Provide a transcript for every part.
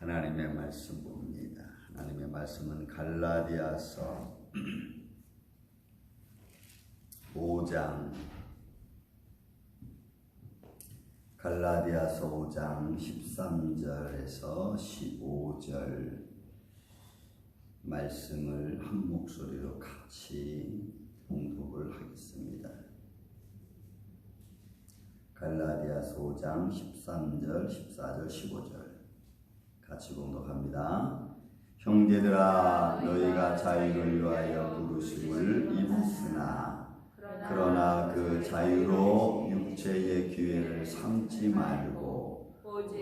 하나님의 말씀 봅니다. 하나님의 말씀은 갈라디아서 5장 13절에서 15절 말씀을 한 목소리로 같이 봉독을 하겠습니다. 갈라디아서 5장 13절, 14절, 15절 같이 봉독합니다. 형제들아, 너희가 자유를 위하여 부르심을 입었으나 그러나 그 자유로 육체의 기회를 삼지 말고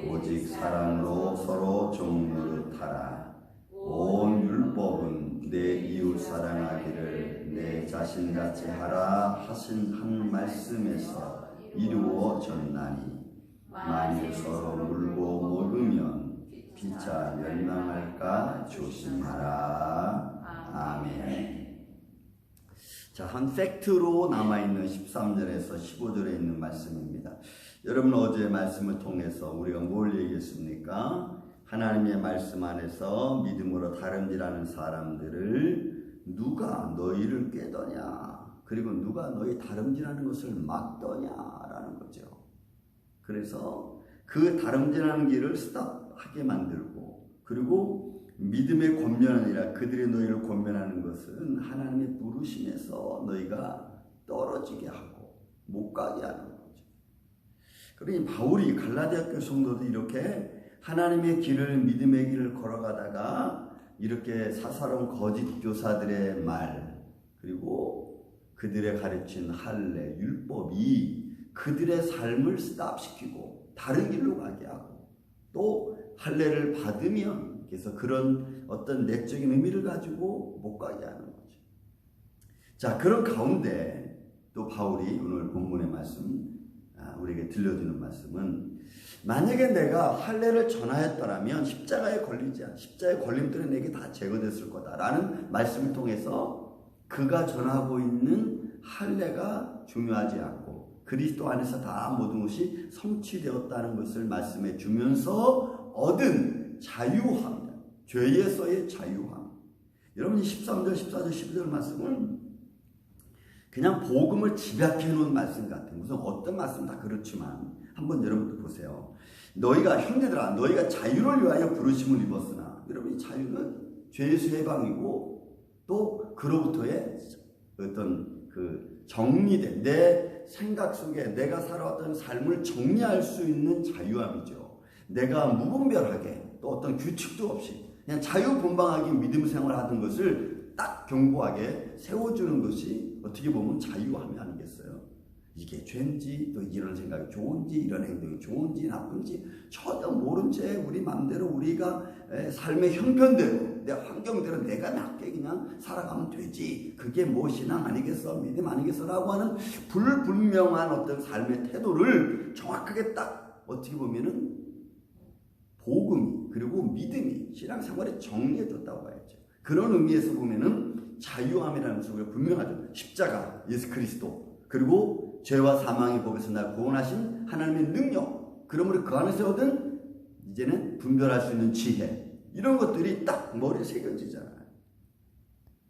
오직 사랑으로 서로 종노릇하라. 온 율법은 내 이웃 사랑하기를 내 자신같이 하라 하신 한 말씀에서 이루어졌나니 만일 서로 물고 먹으면 피차 멸망할까 조심하라. 아멘. 자, 한 팩트로 남아있는 13절에서 15절에 있는 말씀입니다. 여러분, 어제 말씀을 통해서 우리가 뭘 얘기했습니까? 하나님의 말씀 안에서 믿음으로 다름질하는 사람들을 누가 너희를 깨더냐, 그리고 누가 너희 다름질하는 것을 막더냐라는 거죠. 그래서 그 다름질하는 길을 스탑하게 만들고, 그리고 믿음의 권면이 아니라 그들의 너희를 권면하는 것은 하나님의 부르심에서 너희가 떨어지게 하고 못 가게 하는 거죠. 그러니 바울이 갈라디아 교회 성도들이 이렇게 하나님의 길을, 믿음의 길을 걸어가다가 이렇게 사사로운 거짓 교사들의 말, 그리고 그들의 가르친 할례, 율법이 그들의 삶을 스탑시키고 다른 길로 가게 하고, 또 할례를 받으면 그래서 그런 어떤 내적인 의미를 가지고 못 가게 하는 거죠. 자, 그런 가운데 또 바울이 오늘 본문의 말씀, 우리에게 들려주는 말씀은, 만약에 내가 할례를 전하였더라면 십자가에 걸림 때문에 내게 다 제거됐을 거다라는 말씀을 통해서 그가 전하고 있는 할례가 중요하지 않고 그리스도 안에서 다 모든 것이 성취되었다는 것을 말씀해 주면서 얻은 자유함, 죄에서의 자유함. 여러분이 13절, 14절, 15절 말씀은 그냥 복음을 집약해 놓은 말씀 같아요. 무슨 어떤 말씀 다 그렇지만 한번 여러분도 보세요. 너희가, 형제들아, 너희가 자유를 위하여 부르심을 입었으나, 여러분, 이 자유는 죄에서 해방이고 또 그로부터의 어떤 그 정리된 내 생각 속에 내가 살아왔던 삶을 정리할 수 있는 자유함이죠. 내가 무분별하게 또 어떤 규칙도 없이 그냥 자유분방하게 믿음 생활을 하던 것을 딱 견고하게 세워주는 것이 어떻게 보면 자유함이 아니겠어요? 이게 죄인지, 또 이런 생각이 좋은지, 이런 행동이 좋은지 나쁜지 전혀 모른 채 우리 마음대로 우리가 삶의 형편대로, 내 환경대로 내가 낫게 그냥 살아가면 되지, 그게 뭐 신앙 아니겠어, 믿음 아니겠어 라고 하는 불분명한 어떤 삶의 태도를 정확하게 딱 어떻게 보면은 복음이, 그리고 믿음이 신앙생활에 정리해줬다고 봐야죠. 그런 의미에서 보면은 자유함이라는 소리가 분명하죠. 십자가, 예수 그리스도, 그리고 죄와 사망의 법에서 날 구원하신 하나님의 능력, 그러므로 그 안에서 얻은 이제는 분별할 수 있는 지혜, 이런 것들이 딱 머리에 새겨지잖아요.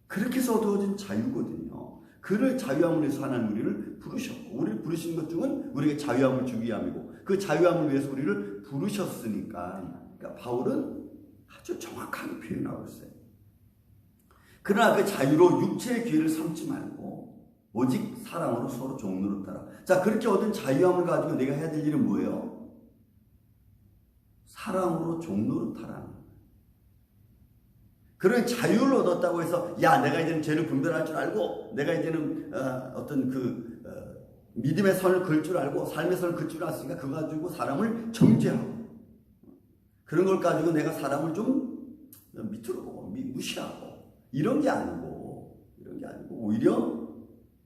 그렇게 해서 얻어진 자유거든요. 그를 자유함을 위해서 하나님 우리를 부르셨고, 우리를 부르신 것 중은 우리에게 자유함을 주기 위함이고, 그 자유함을 위해서 우리를 부르셨으니까, 그러니까 바울은 아주 정확하게 표현하고 있어요. 그러나 그 자유로 육체의 기회를 삼지 말고 오직 사랑으로 서로 종노릇하라. 자, 그렇게 얻은 자유함을 가지고 내가 해야 될 일은 뭐예요? 사랑으로 종노릇하라는 거예요. 그런 자유를 얻었다고 해서, 야, 내가 이제는 죄를 분별할 줄 알고, 내가 이제는 어떤 믿음의 선을 그을 줄 알고, 삶의 선을 그을 줄 알았으니까 그거 가지고 사람을 정죄하고, 그런 걸 가지고 내가 사람을 좀 밑으로 보고 무시하고, 이런 게 아니고 오히려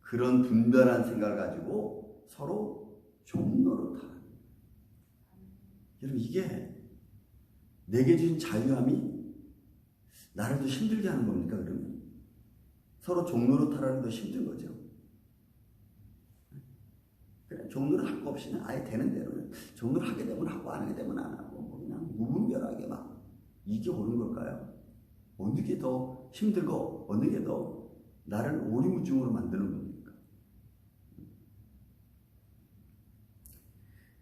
그런 분별한 생각을 가지고 서로 종노릇하는. 여러분, 이게 내게 주신 자유함이 나를 더 힘들게 하는 겁니까? 그러면 서로 종노릇하라는 더 힘든 거죠. 그냥 종노릇 할 거 없이는 아예 되는 대로 종노릇 하게 되면 하고 안 하게 되면 안 하고, 뭐 그냥 무분별하게 막 이게 옳은 걸까요? 어느 게 더 힘들고 어느 게 더 나를 오리무중으로 만드는 겁니까?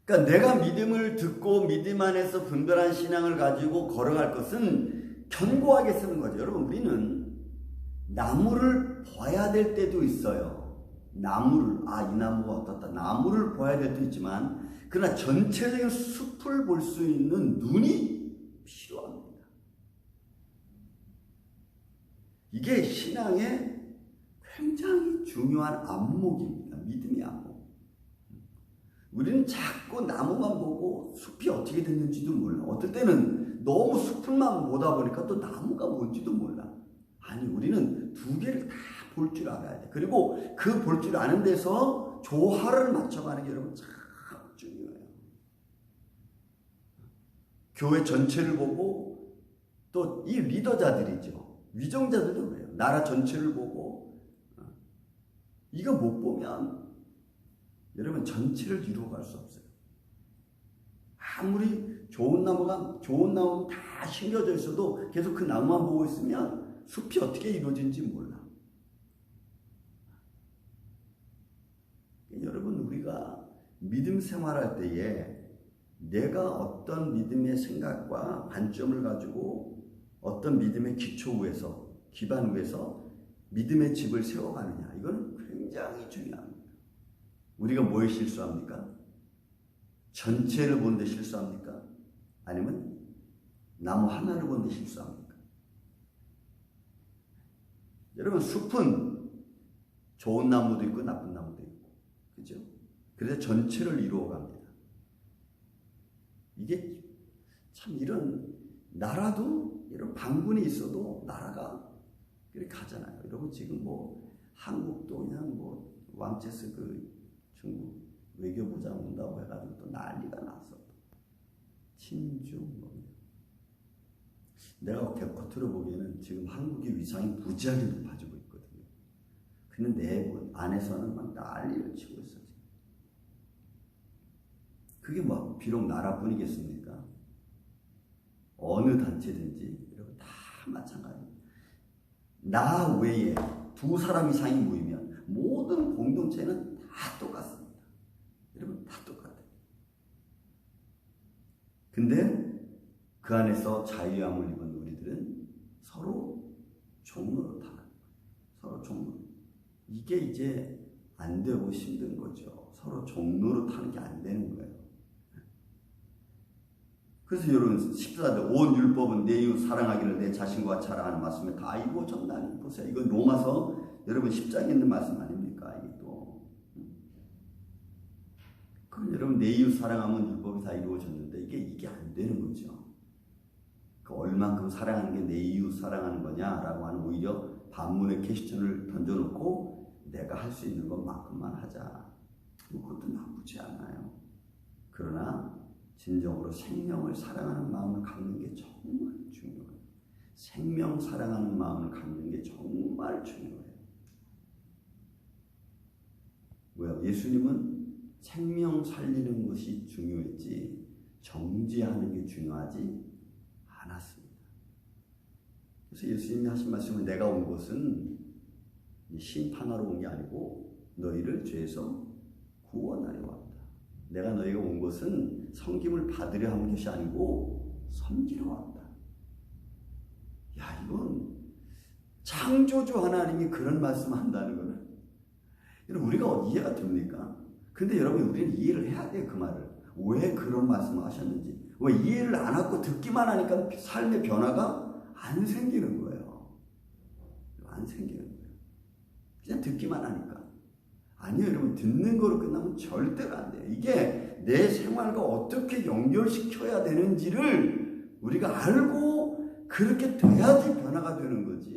그러니까 내가 믿음을 듣고 믿음 안에서 분별한 신앙을 가지고 걸어갈 것은 견고하게 쓰는 거죠. 여러분, 우리는 나무를 봐야 될 때도 있어요. 나무를, 이 나무가 어떻다. 나무를 봐야 될 때도 있지만, 그러나 전체적인 숲을 볼 수 있는 눈이 필요합니다. 이게 신앙의 굉장히 중요한 안목입니다. 믿음의 안목. 우리는 자꾸 나무만 보고 숲이 어떻게 됐는지도 몰라. 어떨 때는 너무 숲을만 보다 보니까 또 나무가 뭔지도 몰라. 아니, 우리는 두 개를 다 볼 줄 알아야 돼. 그리고 그 볼 줄 아는 데서 조화를 맞춰가는 게 여러분 참 중요해요. 교회 전체를 보고 또 이 리더자들이죠. 위정자들도 그래요. 나라 전체를 보고 이거 못 보면 여러분 전체를 이루어갈 수 없어요. 아무리 좋은 나무 다 심겨져 있어도 계속 그 나무만 보고 있으면 숲이 어떻게 이루어진지 몰라. 여러분, 우리가 믿음 생활할 때에 내가 어떤 믿음의 생각과 관점을 가지고 어떤 믿음의 기초 위에서, 기반 위에서 믿음의 집을 세워가느냐, 이건 굉장히 중요합니다. 우리가 뭐에 실수합니까? 전체를 보는데 실수합니까? 아니면 나무 하나를 보는데 실수합니까? 여러분, 숲은 좋은 나무도 있고 나쁜 나무도 있고, 그죠? 그래서 전체를 이루어 갑니다. 이게 참, 이런 나라도 이런 방분이 있어도 나라가 이렇게 가잖아요. 여러분, 지금 뭐 한국도 그냥 뭐 왕체스 그 중국 외교부장 온다고 해가지고 또 난리가 났어. 친중 뭐. 내가 겉으로 보기에는 지금 한국의 위상이 무지하게 높아지고 있거든요. 근데 내부 안에서는 막 난리를 치고 있어. 그게 뭐 비록 나라뿐이겠습니까? 어느 단체든지 여러분 다 마찬가지입니다. 나 외에 두 사람 이상이 모이면 모든 공동체는 다 똑같습니다. 여러분, 다 똑같아요. 근데 그 안에서 자유함을 입은 우리들은 서로 종로로 타는 거예요. 서로 종로. 이게 이제 안 되고 힘든 거죠. 서로 종로로 타는 게 안 되는 거예요. 그래서 여러분, 14절 온 율법은 내 이웃 사랑하기를 내 자신과 같이 하라는 말씀에 다 이루어졌나니 보세요. 이건 로마서 여러분 10장에 있는 말씀 아닙니까? 이게 또. 그럼 여러분, 내 이웃 사랑하면 율법이 다 이루어졌는데 이게 안 되는 거죠. 그 얼만큼 사랑하는 게 내 이웃 사랑하는 거냐라고 하는 오히려 반문의 퀘스천을 던져놓고 내가 할 수 있는 것만큼만 하자. 그것도 나쁘지 않아요. 그러나 진정으로 생명을 사랑하는 마음을 갖는 게 정말 중요해요. 생명 사랑하는 마음을 갖는 게 정말 중요해요. 왜요? 예수님은 생명 살리는 것이 중요했지 정죄하는 게 중요하지 않았습니다. 그래서 예수님이 하신 말씀은 내가 온 것은 심판하러 온 게 아니고 너희를 죄에서 구원하려 왔다. 내가 너희가 온 것은 섬김을 받으려 한 것이 아니고 섬기러 왔다. 야, 이건 창조주 하나님이 그런 말씀을 한다는 거는 여러분, 우리가 이해가 됩니까? 근데 여러분, 우리는 이해를 해야 돼요. 그 말을. 왜 그런 말씀을 하셨는지. 왜 이해를 안 하고 듣기만 하니까 삶의 변화가 안 생기는 거예요. 안 생기는 거예요. 그냥 듣기만 하니까. 아니요, 여러분, 듣는 거로 끝나면 절대로 안 돼요. 이게 내 생활과 어떻게 연결시켜야 되는지를 우리가 알고 그렇게 돼야지 변화가 되는 거지.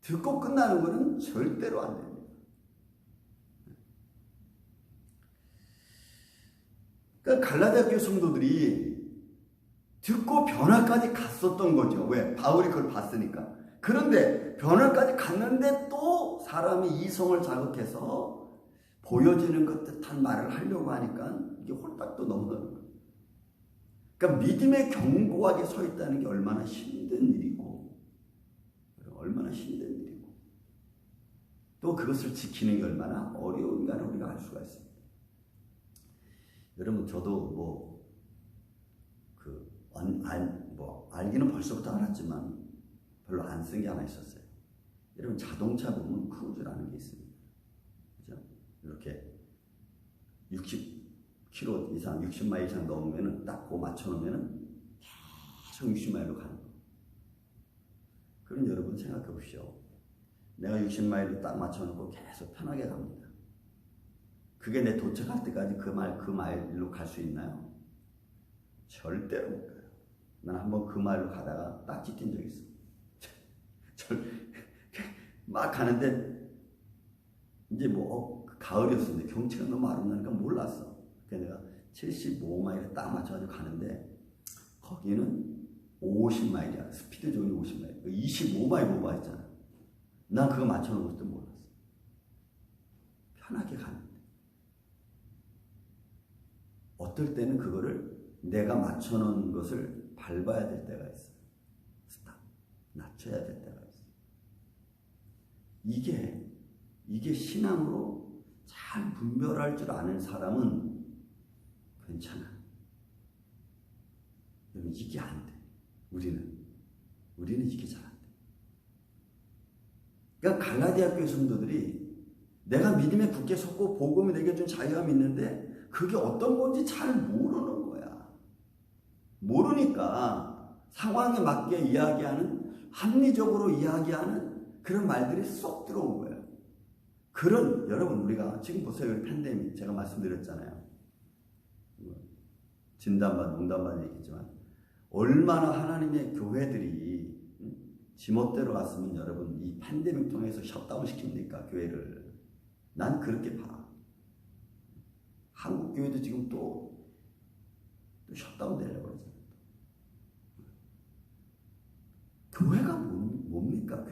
듣고 끝나는 거는 절대로 안 됩니다. 그러니까 갈라디아 교회 성도들이 듣고 변화까지 갔었던 거죠. 왜? 바울이 그걸 봤으니까. 그런데 변화까지 갔는데 또 사람이 이성을 자극해서 보여지는 것 듯한 말을 하려고 하니까 이게 홀딱 또 넘어가는 거예요. 그러니까 믿음에 견고하게 서 있다는 게 얼마나 힘든 일이고, 얼마나 힘든 일이고, 또 그것을 지키는 게 얼마나 어려운가를 우리가 알 수가 있습니다. 여러분, 저도 알기는 벌써부터 알았지만 별로 안 쓴 게 하나 있었어요. 여러분, 자동차 보면 크루즈라는 게 있습니다. 그죠? 이렇게 60km 이상, 60마일 이상 넘으면은 딱 그거 맞춰놓으면은 계속 60마일로 가는 거. 그럼 여러분 생각해 보십시오. 내가 60마일로 딱 맞춰놓고 계속 편하게 갑니다. 그게 내 도착할 때까지 그 마일로 갈 수 있나요? 절대로 못 가요. 난 한번 그 마일로 가다가 딱 찢긴 적이 있어. 막 가는데 이제 가을이었는데 경치가 너무 아름다우니까 몰랐어. 그래서 내가 75마일에 딱 맞춰가지고 가는데 거기는 50마일이야. 스피드 존이 50마일. 25마일 오버했잖아. 난 그거 맞춰놓은 것도 몰랐어. 편하게 가는데. 어떨 때는 그거를 내가 맞춰놓은 것을 밟아야 될 때가 있어요. 스탑. 낮춰야 될 때가 있어요. 이게 신앙으로 잘 분별할 줄 아는 사람은 괜찮아. 여러분, 이게 안 돼. 우리는 이게 잘 안 돼. 그러니까 갈라디아 교회 성도들이 내가 믿음에 굳게 섰고 복음이 내게 준 자유함이 있는데 그게 어떤 건지 잘 모르는 거야. 모르니까 상황에 맞게 이야기하는, 합리적으로 이야기하는 그런 말들이 쏙 들어온 거예요. 여러분, 우리가 지금 보세요. 우리 팬데믹 제가 말씀드렸잖아요. 진단받, 농담받는 얘기지만 얼마나 하나님의 교회들이 지멋대로 갔으면 여러분 이 팬데믹 통해서 셧다운 시킵니까? 교회를. 난 그렇게 봐. 한국 교회도 지금 또 셧다운 되려고 그러잖아요. 교회가 뭡니까?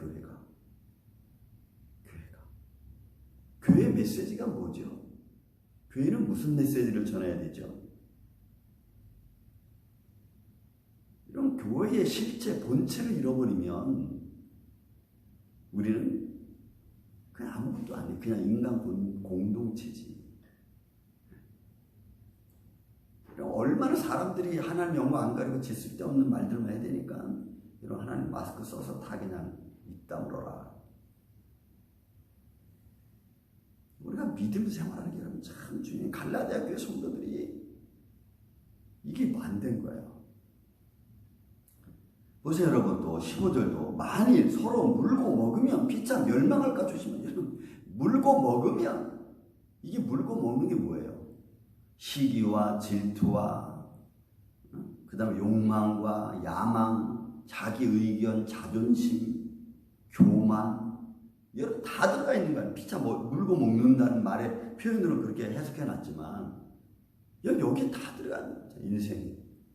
교회 메시지가 뭐죠? 교회는 무슨 메시지를 전해야 되죠? 이런 교회의 실제 본체를 잃어버리면 우리는 그냥 아무것도 아니에요. 그냥 인간 공동체지. 얼마나 사람들이 하나님 영광 안 가리고 지 쓸데없는 말들만 해야 되니까 이런 하나님 마스크 써서 다 그냥 입 다물어라. 우리가 믿음 생활하는 게 여러분 참 중요해요. 갈라디아 교회 성도들이 이게 안 된 거예요. 보세요, 여러분. 또 15절도 만일 서로 물고 먹으면 피차 멸망할까 조심해요. 여러분, 물고 먹으면 이게 물고 먹는 게 뭐예요? 시기와 질투와 그 다음에 욕망과 야망, 자기 의견, 자존심, 교만, 여러분 다 들어가 있는 거예요. 피차 물고 먹는다는 말의 표현으로 그렇게 해석해놨지만 여기에 다 들어가 있는 거죠.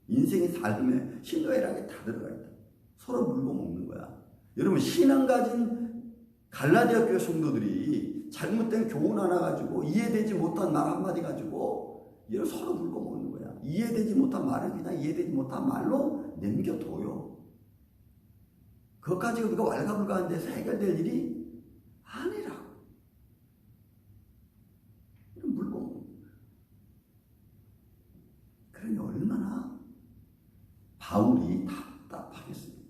인생의 삶에 신뢰라게 다 들어가 있다. 서로 물고 먹는 거야. 여러분, 신앙 가진 갈라디아 교회 성도들이 잘못된 교훈 하나 가지고 이해되지 못한 말 한마디 가지고 서로 물고 먹는 거야. 이해되지 못한 말을 그냥 이해되지 못한 말로 남겨둬요. 그것까지 우리가 왈가불가한 데서 해결될 일이 아니라고. 이런 물고 먹는 거야. 그러니 얼마나 바울이 답답하겠습니까?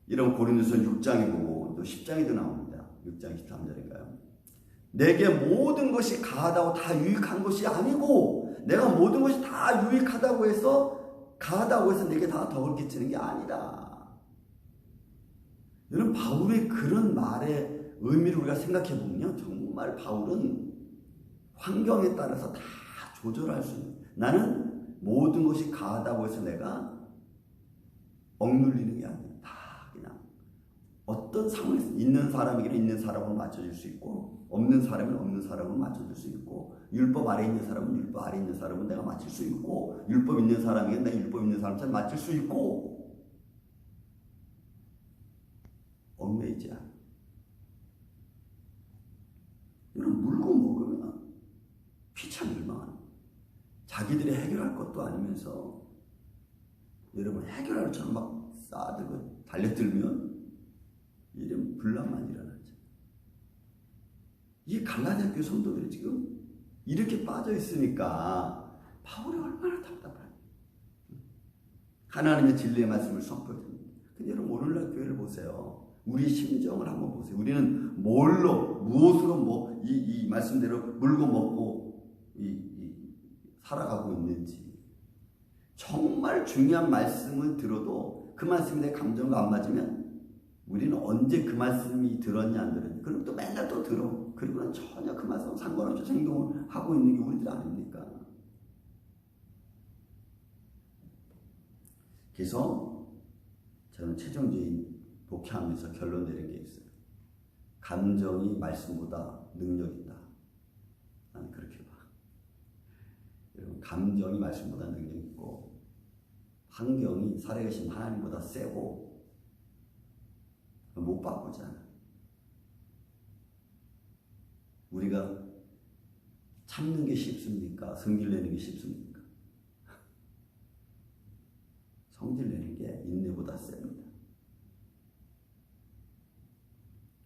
이런 고린도서 6장에 보고 또 10장에도 나옵니다. 6장 13절인가요? 내게 모든 것이 가하다고 다 유익한 것이 아니고 내가 모든 것이 다 유익하다고 해서 가하다고 해서 내게 다 덕을 끼치는 게 아니다. 여러분, 바울의 그런 말의 의미를 우리가 생각해 보면요, 정말 바울은 환경에 따라서 다 조절할 수 있는, 나는 모든 것이 가하다고 해서 내가 억눌리는 게 아니야. 다 그냥 어떤 상황에서 있는 사람에게는 있는 사람으로 맞춰줄 수 있고 없는 사람은 없는 사람으로 맞춰줄 수 있고 율법 아래 있는 사람은 율법 아래 있는 사람은 내가 맞출 수 있고 율법 있는 사람에게 내가 율법 있는 사람처럼 맞출 수 있고 얽매이지 않아. 이런 물고 먹으면 피차 멸망하는 거야. 자기들이 해결할 것도 아니면서 여러분 해결할 것처럼 막 싸들고 달려들면 이런 분란만 일어나죠. 이 갈라디아 교회 성도들이 지금 이렇게 빠져 있으니까 바울이 얼마나 답답해요. 하나님의 진리의 말씀을 선포해줍니다. 근데 여러분 오늘날 교회를 보세요. 우리 심정을 한번 보세요. 우리는 무엇으로 이 말씀대로 물고 먹고 살아가고 있는지. 정말 중요한 말씀을 들어도 그 말씀이 내 감정과 안 맞으면 우리는 언제 그 말씀이 들었냐 안 들었냐. 그럼 또 맨날 또 들어. 그리고는 전혀 그 말씀 상관없이 행동을 하고 있는 게 우리들 아닙니까? 그래서 저는 최종적인 목회하면서 결론 내린 게 있어요. 감정이 말씀보다 능력이 있다. 나는 그렇게 봐. 여러분 감정이 말씀보다 능력이 있고 환경이 살아계신 하나님보다 세고 못 바꾸잖아. 우리가 참는 게 쉽습니까? 성질 내는 게 쉽습니까? 성질 내는 게 인내보다 셉니다.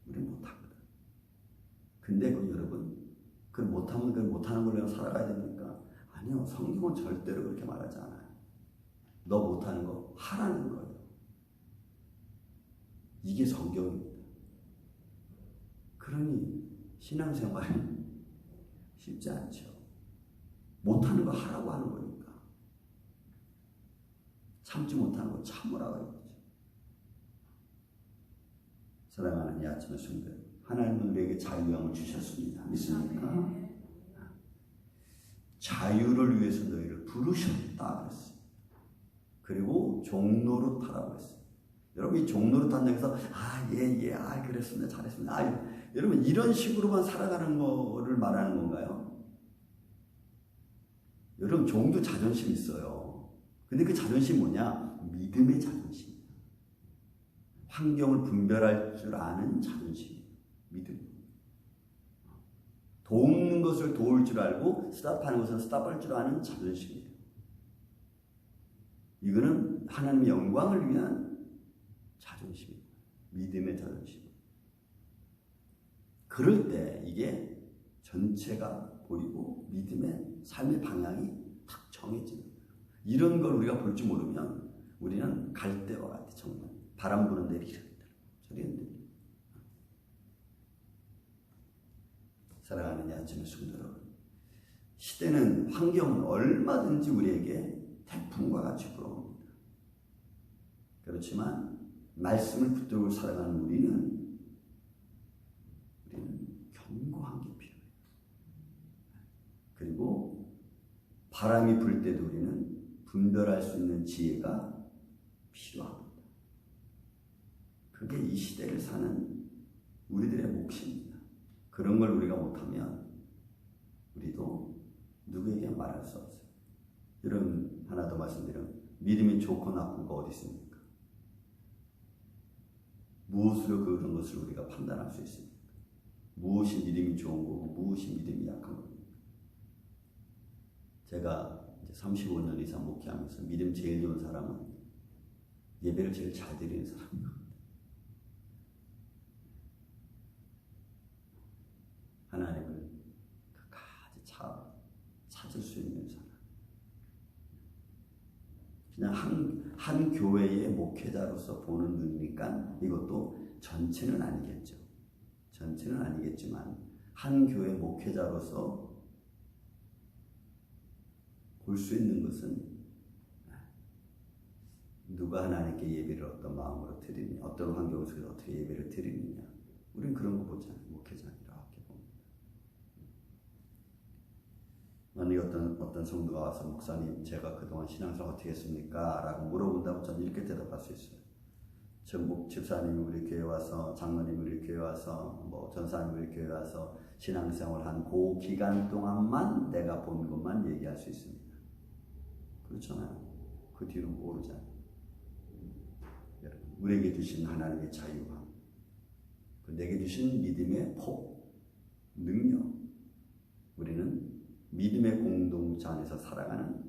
우리는 못하거든. 근데 여러분, 그걸 못하면 그걸 못하는 걸로 살아가야 됩니까? 아니요. 성경은 절대로 그렇게 말하지 않아요. 너 못하는 거 하라는 거예요. 이게 성경입니다. 그러니 신앙생활이 쉽지 않죠. 못하는 거 하라고 하는 거니까. 참지 못하는 거 참으라고 하는 거죠. 사랑하는 이 아침의 성도, 하나님은 우리에게 자유함을 주셨습니다. 믿습니까? 자유를 위해서 너희를 부르셨다 그랬어요. 그리고 종로로 타라고 했어요. 여러분 이 종로로 탄다고 해서 그랬습니다. 잘했습니다. 여러분 이런 식으로만 살아가는 거를 말하는 건가요? 여러분 종도 자존심 있어요. 근데 그 자존심 뭐냐? 믿음의 자존심. 환경을 분별할 줄 아는 자존심. 믿음. 돕는 것을 도울 줄 알고 스탑하는 것을 스탑할 줄 아는 자존심이에요. 이거는 하나님의 영광을 위한 자존심이에요. 믿음의 자존심. 그럴 때 이게 전체가 보이고 믿음의 삶의 방향이 탁 정해지는 거예요. 이런 걸 우리가 볼 줄 모르면 우리는 갈대와 같아. 정말 바람 부는 대로 이런다. 저런다. 사랑하는 야침의 성도 여러분, 시대는 환경은 얼마든지 우리에게 태풍과 같이 불어옵니다. 그렇지만 말씀을 붙들고 살아가는 우리는 견고한 게 필요해요. 그리고 바람이 불 때도 우리는 분별할 수 있는 지혜가 필요합니다. 그게 이 시대를 사는 우리들의 몫입니다. 그런 걸 우리가 못하면 우리도 누구에게 말할 수 없어요. 여러분 하나 더 말씀드리면 믿음이 좋고 나쁘고 어디 있습니까? 무엇으로 그런 것을 우리가 판단할 수 있습니까? 무엇이 믿음이 좋은 거고 무엇이 믿음이 약한 겁니까? 제가 이제 35년 이상 목회하면서 믿음 제일 좋은 사람은 예배를 제일 잘 드리는 사람입니다. 하나님을 끝까지 찾을 수 있는 사람. 그냥 한 교회의 목회자로서 보는 눈이니까 이것도 전체는 아니겠죠. 전체는 아니겠지만 한 교회 목회자로서 볼 수 있는 것은 누가 하나님께 예배를 어떤 마음으로 드리느냐, 어떤 환경 속에서 어떻게 예배를 드리느냐. 우리는 그런 거 보잖아요. 목회자 이렇게 봅니다. 만약에 어떤 성도가 와서 목사님 제가 그동안 신앙생활 어떻게 했습니까? 라고 물어본다면 저는 이렇게 대답할 수 있어요. 전국 집사님이 우리 교회 와서, 장로님이 우리 교회 와서, 전사님이 우리 교회 와서 신앙생활 한 그 기간 동안만 내가 본 것만 얘기할 수 있습니다. 그렇잖아요. 그 뒤로 모르잖아요. 우리에게 주신 하나님의 자유함, 내게 주신 믿음의 폭, 능력, 우리는 믿음의 공동체 안에서 살아가는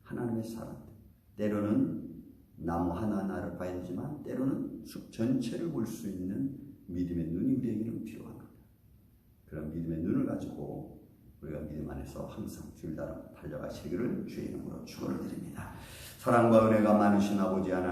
하나님의 사람들. 때로는 나무 하나하나를 봐야 되지만 때로는 숲 전체를 볼 수 있는 믿음의 눈이 우리에게는 필요합니다. 그런 믿음의 눈을 가지고 우리가 믿음 안에서 항상 주일 따라 달려가시기를 주의 이름으로 축원을 드립니다. 사랑과 은혜가 많으신 아버지 하나님,